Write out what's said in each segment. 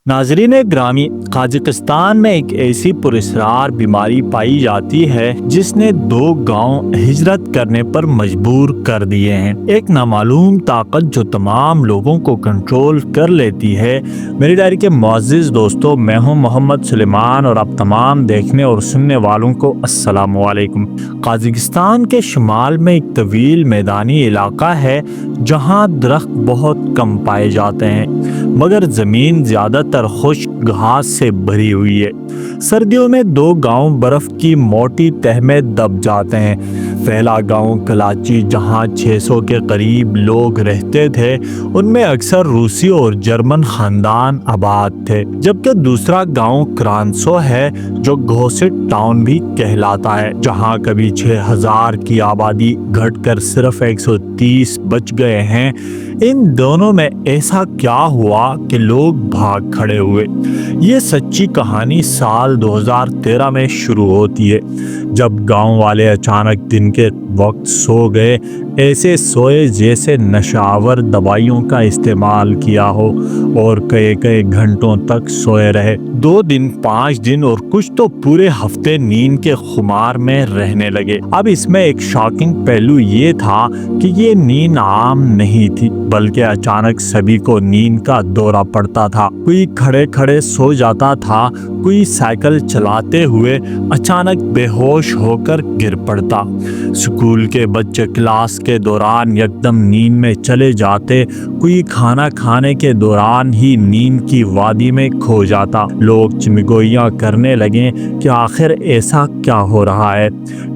नाजरीन ग्रामी, काज़ाकिस्तान में एक ऐसी पुरस्रार बीमारी पाई जाती है जिसने 2 गांव हिजरत करने पर मजबूर कर दिए हैं। एक नामालूम ताकत जो तमाम लोगों को कंट्रोल कर लेती है। मेरी डायरी के मुअज़्ज़िज़ दोस्तों, मैं हूं मोहम्मद सुलेमान और आप तमाम देखने और सुनने वालों को अस्सलामु अलैकुम। काज़ाकिस्तान के शुमाल में एक तवील मैदानी इलाका है जहां दरख्त बहुत कम पाए जाते हैं, मगर ज़मीन ज़्यादातर खुश्क घास से भरी हुई है। सर्दियों में 2 गांव बर्फ की मोटी तह में दब जाते हैं। पहला गांव कलाची, जहां 600 के करीब लोग रहते थे, उनमें अक्सर रूसी और जर्मन खानदान आबाद थे। जबकि दूसरा गांव क्रांसो है जो घोसिट टाउन भी कहलाता है, जहां कभी 6000 की आबादी घटकर सिर्फ 130 बच गए हैं। इन दोनों में ऐसा क्या हुआ कि लोग भाग खड़े हुए? ये सच्ची कहानी साल 2013 में शुरू होती है, जब गांव वाले अचानक दिन के वक्त सो गए, ऐसे सोए जैसे नशावर दवाइयों का इस्तेमाल किया हो, और कई कई घंटों तक सोए रहे। 2 दिन, 5 दिन और कुछ तो पूरे हफ्ते नींद के खुमार में रहने लगे। अब इसमें एक शॉकिंग पहलू ये था कि ये नींद आम नहीं थी, बल्कि अचानक सभी को नींद का दौरा पड़ता था। कोई खड़े खड़े सो जाता था, कोई साइकिल चलाते हुए अचानक बेहोश होकर गिर पड़ता। स्कूल के बच्चे क्लास के दौरान एकदम नींद में चले जाते, कोई खाना खाने के दौरान ही नींद की वादी में खो जाता। लोग चिमगोइयां करने लगे कि आखिर ऐसा क्या हो रहा है?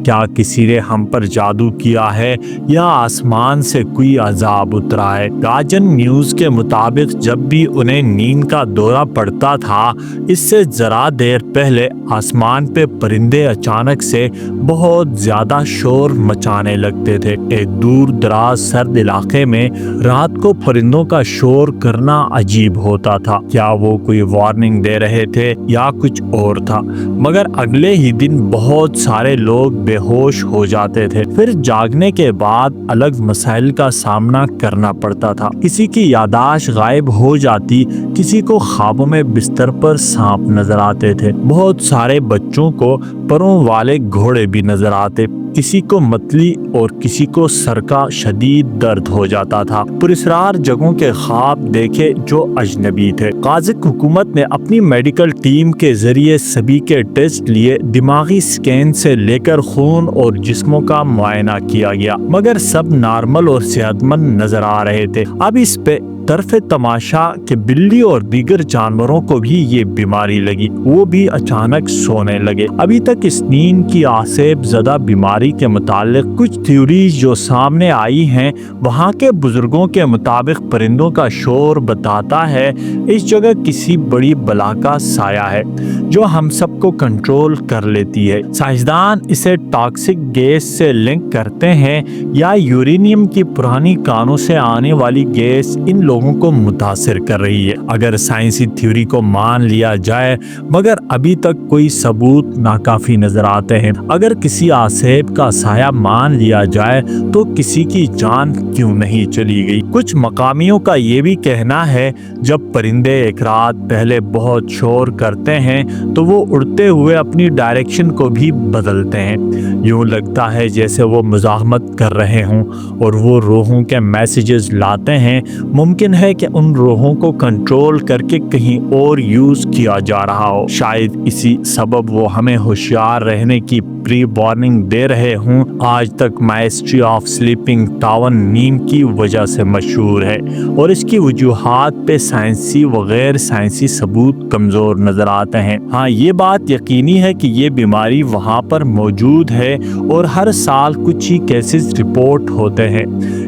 क्या किसी ने हम पर जादू किया है या आसमान से कोई अजाब उतरा है? गार्जियन न्यूज़ के मुताबिक जब भी उन्हें नींद का दौरा पड़ता था, इससे जरा देर पहले आसमान पे परिंदे अचानक से बहुत ज्यादा शोर मचाने लगते थे। एक दूर दराज सर्द इलाके में रात को परिंदों का शोर करना अजीब होता था। क्या वो कोई वार्निंग दे रहे थे या कुछ और था? मगर अगले ही दिन बहुत सारे लोग बेहोश हो जाते थे। फिर जागने के बाद अलग मसाइल का सामना करना पड़ता था। किसी की यादाश्त गायब हो जाती, किसी को ख्वाबों में बिस्तर पर सांप नजर आते थे, बहुत सारे बच्चों को परों वाले घोड़े भी नजर आते, किसी को मतली और किसी को सर का शदीद दर्द हो जाता था। पुरस्रार जगहों के ख्वाब देखे जो अजनबी थे। काज़ाक हुकूमत ने अपनी मेडिकल टीम के जरिए सभी के टेस्ट लिए, दिमागी स्कैन से लेकर खून और जिस्मों का मुआयना किया गया, मगर सब नॉर्मल और सेहतमंद नजर आ रहे थे। अब इस पे तरफ तमाशा कि बिल्ली और दीगर जानवरों को भी ये बीमारी लगी, वो भी अचानक सोने लगे। अभी तक इस नींद की आसेब ज़दा बीमारी के मुतालिक कुछ थ्योरीज जो सामने आई हैं, वहाँ के बुजुर्गों के मुताबिक परिंदों का शोर बताता है इस जगह किसी बड़ी बला का साया है जो हम सबको कंट्रोल कर लेती है। साइंसदान इसे टॉक्सिक गैस से लिंक करते हैं या यूरेनियम की पुरानी कानों से आने वाली गैस इन लोगों को मुतासिर कर रही है। अगर साइंसी थ्योरी को मान लिया जाए, मगर अभी तक कोई सबूत नाकाफी नजर आते हैं। अगर किसी आसेब का साया मान लिया जाए तो किसी की जान क्यों नहीं चली गई? कुछ मकामियों का ये भी कहना है जब परिंदे एक रात पहले बहुत शोर करते हैं तो वो उड़ते हुए अपनी डायरेक्शन को भी बदलते हैं। यूं लगता है जैसे वो मुज़ाहमत कर रहे हों और वो रूहों के मैसेजेस लाते हैं। मुमकिन है कि उन रूहों को कंट्रोल करके कहीं और यूज किया जा रहा हो। शायद इसी सबब वो हमें होशियार रहने की प्री वार्निंग दे रहे हों। आज तक माइस्ट्री ऑफ स्लीपिंग टाउन नींद की वजह से मशहूर है और इसकी वजूहात पे साइंसी व गैर साइंसी सबूत कमज़ोर नज़र आते हैं। हाँ, ये बात यकीनी है कि ये बीमारी वहाँ पर मौजूद है और हर साल कुछ ही केसेस रिपोर्ट होते हैं,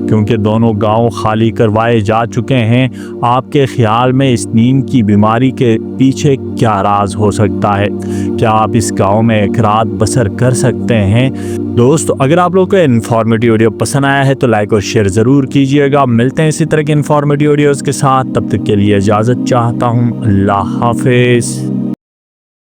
क्योंकि दोनों गांव खाली करवाए जा चुके हैं। आपके ख्याल में इस नींद की बीमारी के पीछे क्या राज हो सकता है? क्या आप इस गांव में एक रात बसर कर सकते हैं? दोस्तों, अगर आप लोगों को इन्फॉर्मेटिव वीडियो पसंद आया है तो लाइक और शेयर ज़रूर कीजिएगा। मिलते हैं इसी तरह के इन्फॉर्मेटिव वीडियोज़ के साथ, तब तक के लिए इजाज़त चाहता हूँ। अल्लाह हाफिज़।